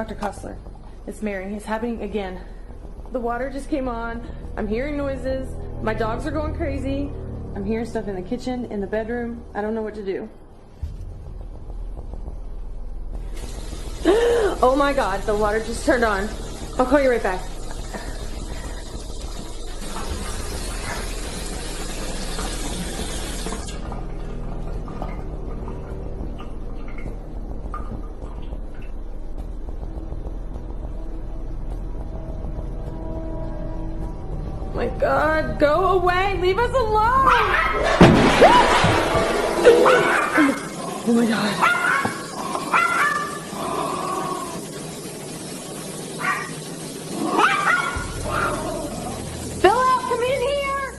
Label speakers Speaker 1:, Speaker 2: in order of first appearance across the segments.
Speaker 1: Dr. Kostler, it's Mary. It's happening again. The water just came on. I'm hearing noises. My dogs are going crazy. I'm hearing stuff in the kitchen, in the bedroom. I don't know what to do. Oh my God, the water just turned on. I'll call you right back. Oh my God, go away! Leave us alone! Oh my God. Fill out, come in here!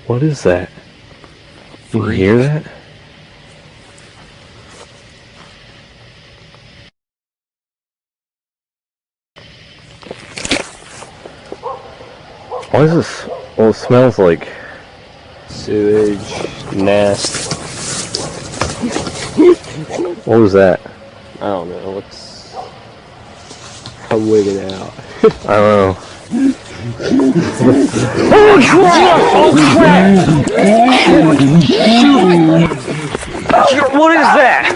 Speaker 2: What is that? You hear that? What is this? Well, it smells like
Speaker 3: sewage, nest.
Speaker 2: What was that?
Speaker 3: I don't know. I'm wigging out.
Speaker 2: I don't know.
Speaker 3: Oh crap! What is that?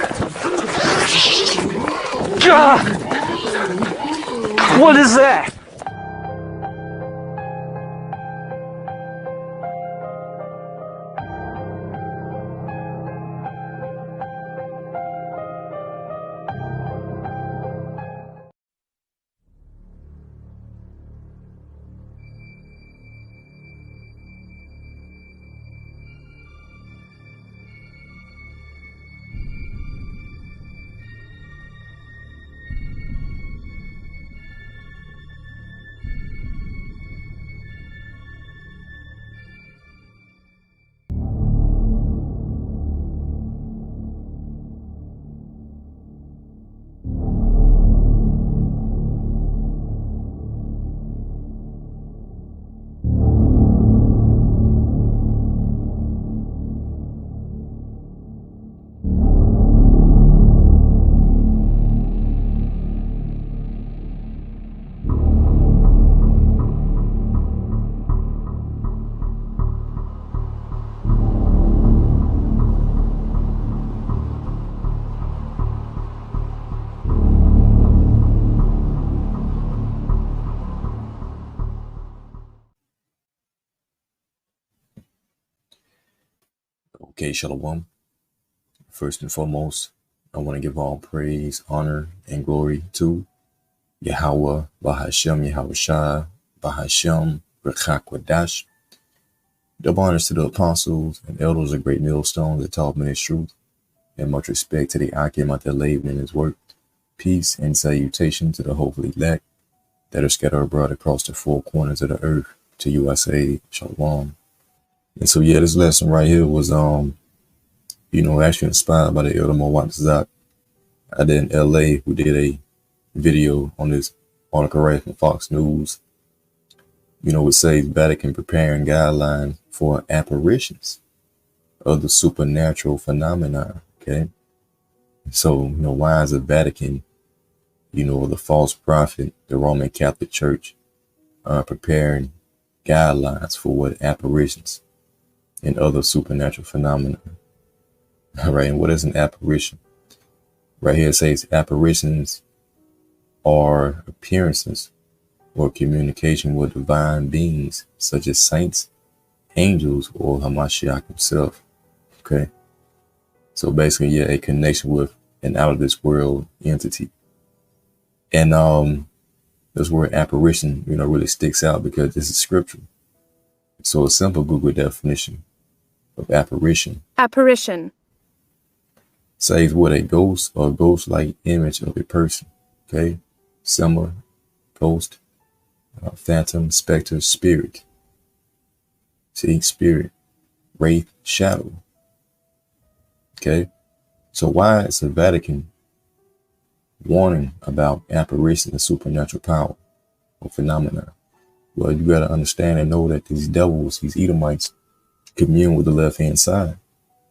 Speaker 3: What is that?
Speaker 4: Okay, Shalom. First and foremost, I want to give all praise, honor, and glory to Yahweh, Bahashem, Yahweh Shai, Bahashem, Rechakwadash. Double honors to the apostles and elders of great millstones that taught me his truth, and much respect to the Akim out there laboring in his work. Peace and salutation to the hopefully elect that are scattered abroad across the four corners of the earth. To you I say, Shalom. And so, yeah, this lesson right here was, actually inspired by the Elder Mowat Zak out there in LA, who did a video on this article right from Fox News, which says Vatican preparing guidelines for apparitions of the supernatural phenomena. Okay. So, why is the Vatican, the false prophet, the Roman Catholic Church, preparing guidelines for what apparitions and other supernatural phenomena? All right, and what is an apparition? Right here it says apparitions are appearances or communication with divine beings such as saints, angels, or Hamashiach himself. Okay, so basically, yeah, a connection with an out of this world entity. And this word apparition, really sticks out because this is scriptural. So a simple Google definition of apparition.
Speaker 5: Apparition.
Speaker 4: Says what a ghost or ghost-like image of a person. Okay, similar, ghost, phantom, specter, spirit. See, spirit, wraith, shadow. Okay, so why is the Vatican warning about apparition and supernatural power or phenomena? Well, you got to understand and know that these devils, these Edomites, commune with the left-hand side.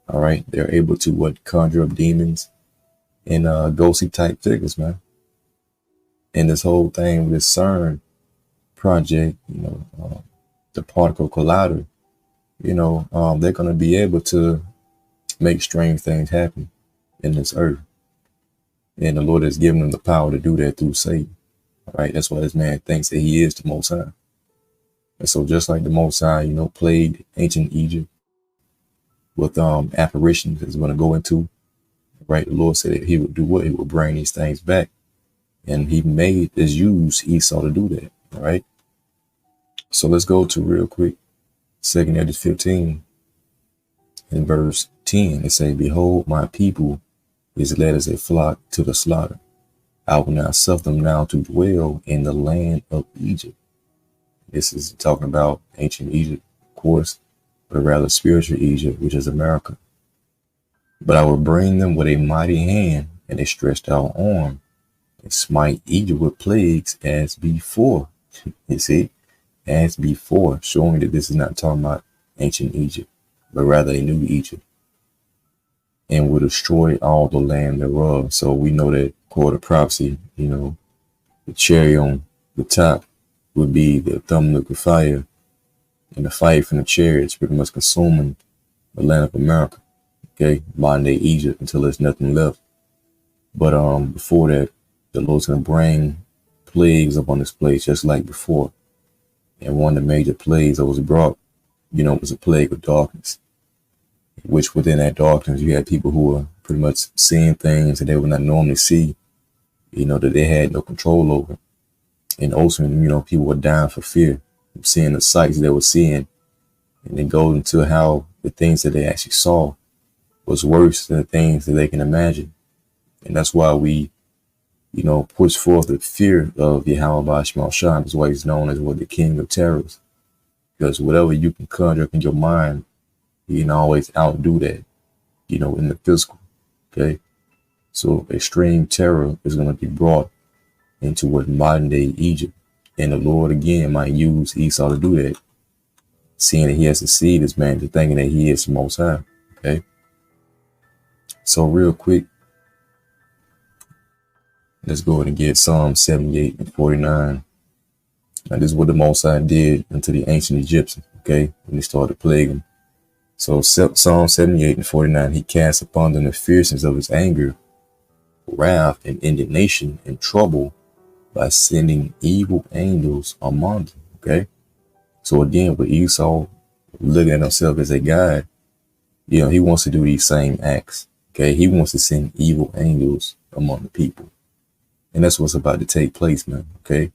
Speaker 4: All right. They're able to conjure up demons and ghostly type figures, man. And this whole thing with this CERN project, the particle collider, they're going to be able to make strange things happen in this earth. And the Lord has given them the power to do that through Satan. All right. That's why this man thinks that he is the Most High. And so just like the Most High, plagued ancient Egypt with apparitions is going to go into, right? The Lord said that he would do what? He would bring these things back. And he made this use Esau to do that. All right. So let's go to real quick. 2 Edges 15 in verse 10. It says, behold, my people is led as a flock to the slaughter. I will not suffer them now to dwell in the land of Egypt. This is talking about ancient Egypt, of course, but rather spiritual Egypt, which is America. But I will bring them with a mighty hand and a stretched out arm, and smite Egypt with plagues as before. You see, as before, showing that this is not talking about ancient Egypt, but rather a new Egypt, and will destroy all the land thereof. So we know that, according to prophecy, the cherry on the top would be the thermonuclear fire, and the fire from the cherry is pretty much consuming the land of America, okay, modern day Egypt, until there's nothing left. But before that, the Lord's going to bring plagues upon this place, just like before. And one of the major plagues that was brought, was a plague of darkness, which within that darkness, you had people who were pretty much seeing things that they would not normally see, that they had no control over. And ultimately, people were dying for fear of seeing the sights they were seeing. And it goes into how the things that they actually saw was worse than the things that they can imagine. And that's why we, push forth the fear of Yahweh Shema Shah. That's why he's known as the king of terrors. Because whatever you can conjure up in your mind, you can always outdo that, in the physical. Okay. So extreme terror is going to be brought into what modern day Egypt. And the Lord again might use Esau to do that, seeing that he has deceived this man to thinking that he is the Most High. Okay. So real quick, let's go ahead and get Psalm 78 and 49. Now this is what the Most High did unto the ancient Egyptians, okay, when they started plaguing. So Psalm 78 and 49, he cast upon them the fierceness of his anger, wrath and indignation and trouble by sending evil angels among them, okay? So again, with Esau looking at himself as a God, he wants to do these same acts, okay? He wants to send evil angels among the people. And that's what's about to take place, man, okay?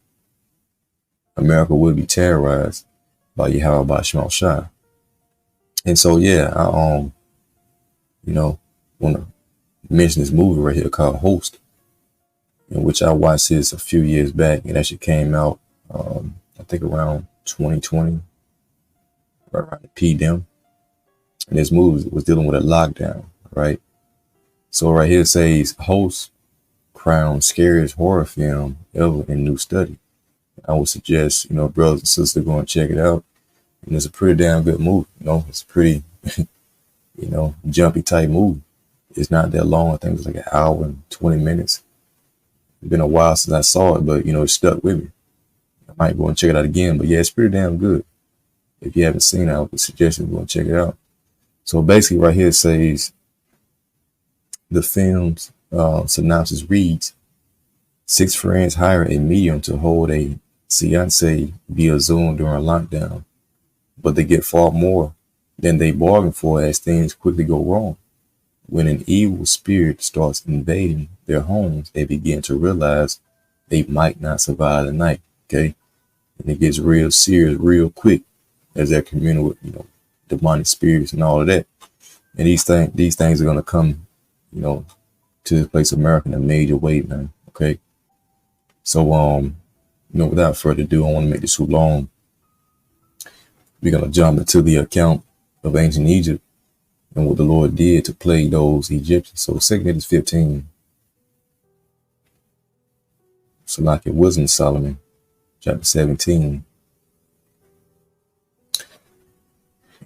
Speaker 4: America will be terrorized by Yahweh Shema Shah. And so, yeah, I, want to mention this movie right here called Host, in which I watched this a few years back, and actually came out, I think around 2020, right around the PDM. And this movie was dealing with a lockdown, right? So right here it says, Host crowned scariest horror film ever in new study. I would suggest, brothers and sisters, go and check it out. And it's a pretty damn good movie. It's a pretty, jumpy type movie. It's not that long. I think it's like an hour and 20 minutes. It's been a while since I saw it, but, it stuck with me. I might go and check it out again. But yeah, it's pretty damn good. If you haven't seen it, I would suggest you go and check it out. So basically right here it says, the film's synopsis reads, 6 friends hire a medium to hold a seance via Zoom during lockdown, but they get far more than they bargained for as things quickly go wrong. When an evil spirit starts invading their homes, they begin to realize they might not survive the night, okay? And it gets real serious real quick as they're communing with, demonic spirits and all of that. And these things are going to come, to this place of America in a major way, man, okay? So, without further ado, I don't want to make this too long. We're going to jump into the account of ancient Egypt and what the Lord did to plague those Egyptians. So 2 Edges 15. So like it wasn't Solomon, chapter 17.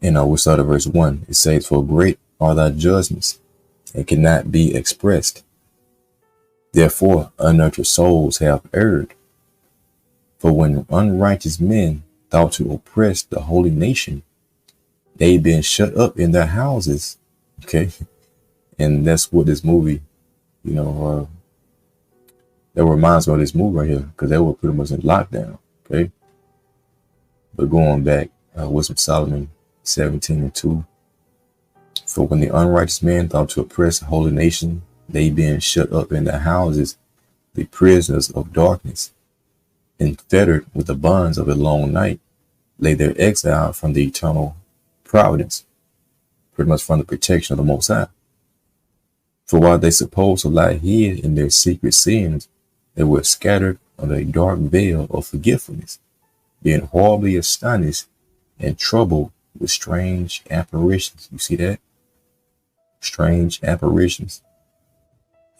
Speaker 4: And we'll start at verse 1. It says, for great are thy judgments, and cannot be expressed. Therefore unnurtured souls have erred. For when unrighteous men thought to oppress the holy nation, they been shut up in their houses. Okay. And that's what this movie, that reminds me of this movie right here, because they were pretty much in lockdown. Okay. But going back, Wisdom of Solomon 17:2. For when the unrighteous men thought to oppress the holy nation, they being shut up in their houses, the prisoners of darkness, and fettered with the bonds of a long night, lay their exile from the eternal providence, pretty much from the protection of the Most High. For while they supposed to lie hid in their secret sins, they were scattered under a dark veil of forgetfulness, being horribly astonished and troubled with strange apparitions. You see that? Strange apparitions.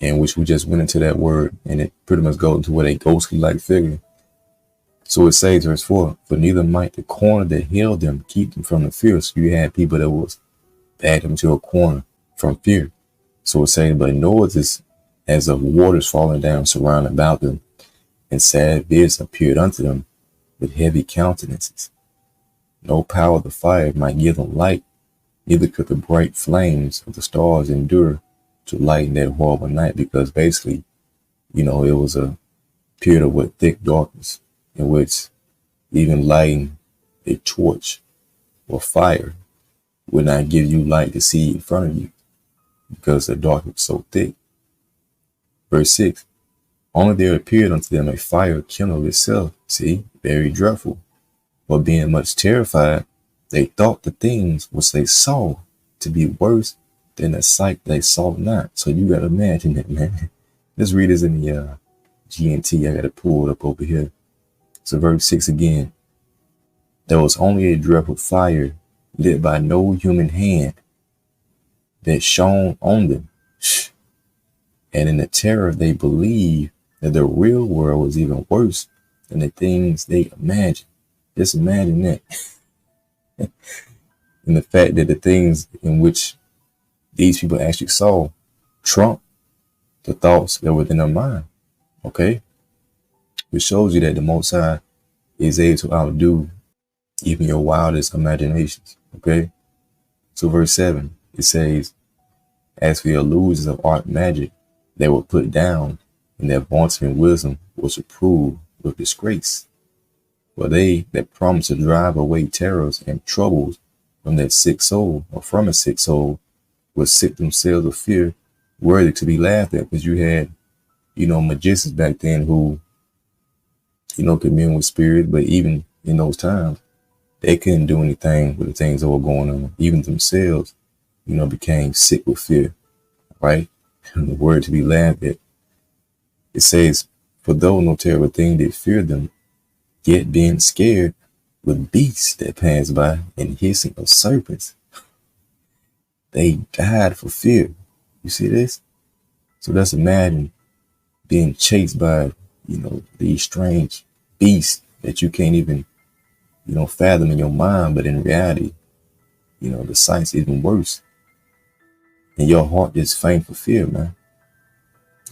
Speaker 4: In which we just went into that word, and it pretty much goes into what a ghostly-like figure. So it says, verse 4, for neither might the corner that held them keep them from the fear. So you had people that was backed them to a corner from fear. So it's saying, but noises as of waters falling down surround about them, and sad visions appeared unto them with heavy countenances. No power of the fire might give them light, neither could the bright flames of the stars endure to lighten that horrible night, because basically, it was a period of what thick darkness, in which even lighting a torch or fire would not give you light to see in front of you, because the darkness was so thick. Verse 6, only there appeared unto them a fire kindled itself. See, very dreadful. But being much terrified, they thought the things which they saw to be worse than the sight they saw not. So you got to imagine that, man. Let's read this in the GNT. I got to pull it up over here. So verse 6 again. There was only a dreadful fire lit by no human hand that shone on them. And in the terror, they believed that the real world was even worse than the things they imagined. Just imagine that. And the fact that the things in which these people actually saw trump the thoughts that were within their mind. Okay? Which shows you that the Most High is able to outdo even your wildest imaginations. Okay? So verse 7, it says, as for the illusions of art magic, they were put down, and their vaunting wisdom was approved with disgrace. For they that promised to drive away terrors and troubles from that sick soul, or from a sick soul, would sick themselves of fear, worthy to be laughed at. Because you had, magicians back then who, commune with spirit, but even in those times, they couldn't do anything with the things that were going on. Even themselves, became sick with fear, right? And the word to be laughed at. It says, for though no terrible thing did fear them, yet being scared with beasts that pass by and hissing of serpents, they died for fear. You see this? So let's imagine being chased by, these strange beasts that you can't even, fathom in your mind, but in reality, the sight's even worse. And your heart is faint for fear, man.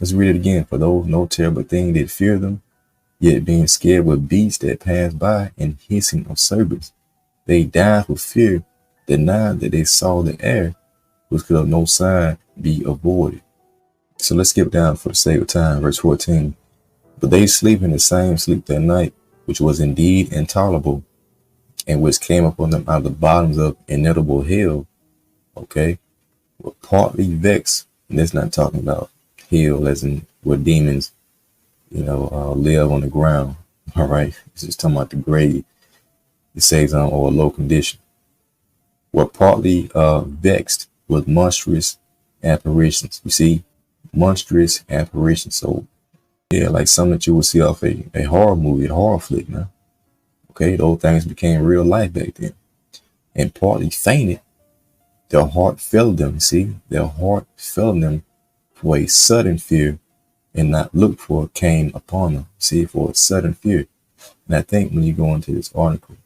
Speaker 4: Let's read it again. For though no terrible thing did fear them, yet being scared with beasts that pass by and hissing of serpents, they died for fear, denied that they saw the air, which could of no side be avoided. So let's skip down for the sake of time. Verse 14. But they sleep in the same sleep that night, which was indeed intolerable, and which came upon them out of the bottoms of inedible hell. Okay. Were partly vexed. And that's not talking about hell as in where demons, live on the ground. All right. It's just talking about the grave. It says, or a low condition. Were partly vexed with monstrous apparitions. You see, monstrous apparitions. So, yeah, like something that you would see off a horror movie, a horror flick, man. Okay, those things became real life back then. And partly fainted. Their heart failed them, see? Their heart failed them for a sudden fear and not looked for came upon them. See, for a sudden fear. And I think when you go into this article,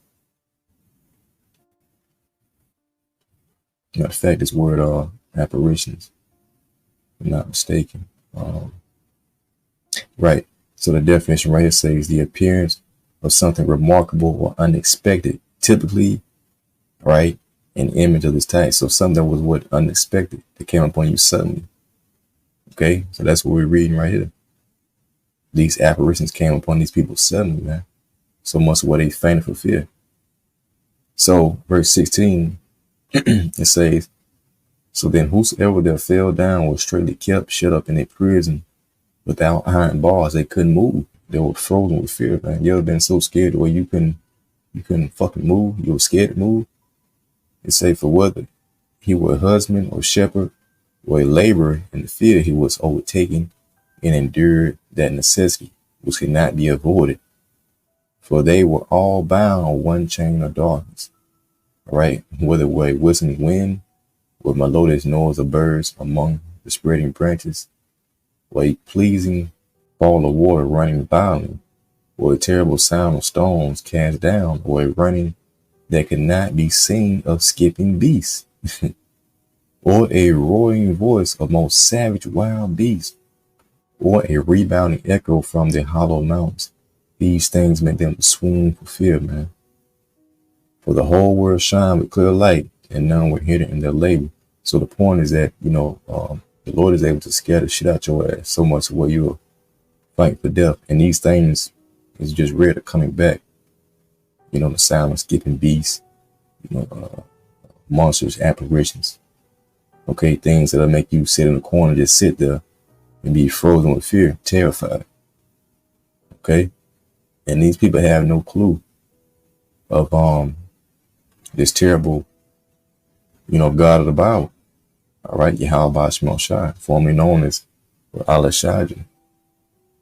Speaker 4: Matter of fact, this word apparitions, if I'm not mistaken. Right. So the definition right here says the appearance of something remarkable or unexpected, typically, right, an image of this type. So something that was what unexpected that came upon you suddenly. Okay, so that's what we're reading right here. These apparitions came upon these people suddenly, man. So much what they fainted for fear. So verse 16, it says, so then whosoever there fell down was straightly kept shut up in a prison without iron bars. They couldn't move. They were frozen with fear, man. You ever been so scared where you couldn't fucking move? You were scared to move? It say for whether he were a husband or shepherd or a laborer, in the fear he was overtaken and endured that necessity which could not be avoided. For they were all bound on one chain of darkness. All right, whether it were a whistling wind, with melodious noise of birds among the spreading branches, or a pleasing fall of water running violently, or a terrible sound of stones cast down, or a running that could not be seen of skipping beasts, or a roaring voice of most savage wild beasts, or a rebounding echo from the hollow mountains. These things made them swoon for fear, man. For the whole world shined with clear light, and none were hidden in their labor. So the point is that, the Lord is able to scare the shit out your ass so much where you're fighting for death. And these things is just rare to coming back. The sound of skipping beasts, monsters, apparitions. Okay, things that'll make you sit in the corner, just sit there and be frozen with fear, terrified. Okay? And these people have no clue of this terrible, God of the Bible. All right, Yahweh Shemel Shai, formerly known as Allah Shaja.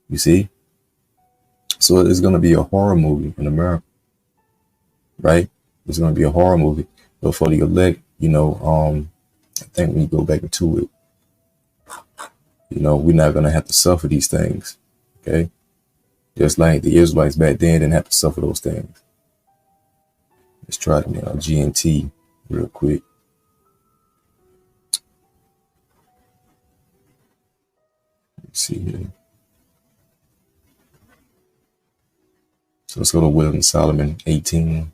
Speaker 4: You see? So it's going to be a horror movie in America. Right? It's going to be a horror movie. But for the elect, I think when you go back into it, we're not going to have to suffer these things. Okay? Just like the Israelites back then didn't have to suffer those things. Let's try the GNT real quick. Let's see here. So let's go to Wisdom Solomon 18.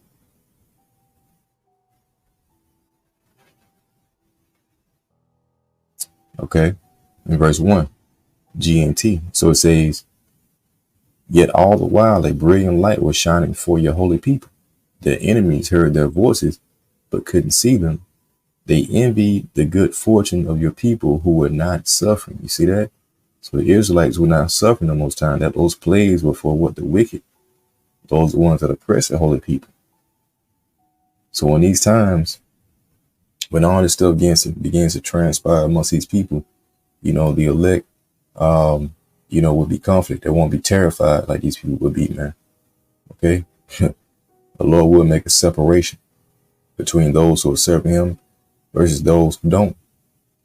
Speaker 4: Okay, in verse 1, GNT. So it says, yet all the while a brilliant light was shining before your holy people. Their enemies heard their voices, but couldn't see them. They envied the good fortune of your people who were not suffering. You see that? So the Israelites were not suffering the most time. That those plagues were for what? The wicked. Those ones that oppress the holy people. So in these times, when all this stuff begins to transpire amongst these people, the elect, will be conflict. They won't be terrified like these people would be, man. Okay? The Lord will make a separation between those who are serving him versus those who don't.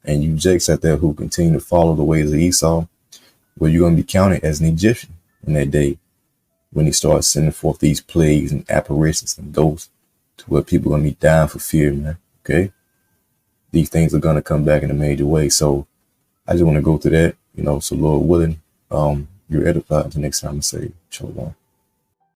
Speaker 4: And you jakes out there who continue to follow the ways of Esau, well, you're going to be counted as an Egyptian in that day when he starts sending forth these plagues and apparitions and ghosts to where people are going to be dying for fear, man. Okay? These things are going to come back in a major way. So I just want to go through that, so Lord willing, you're edified the next time I say shalom.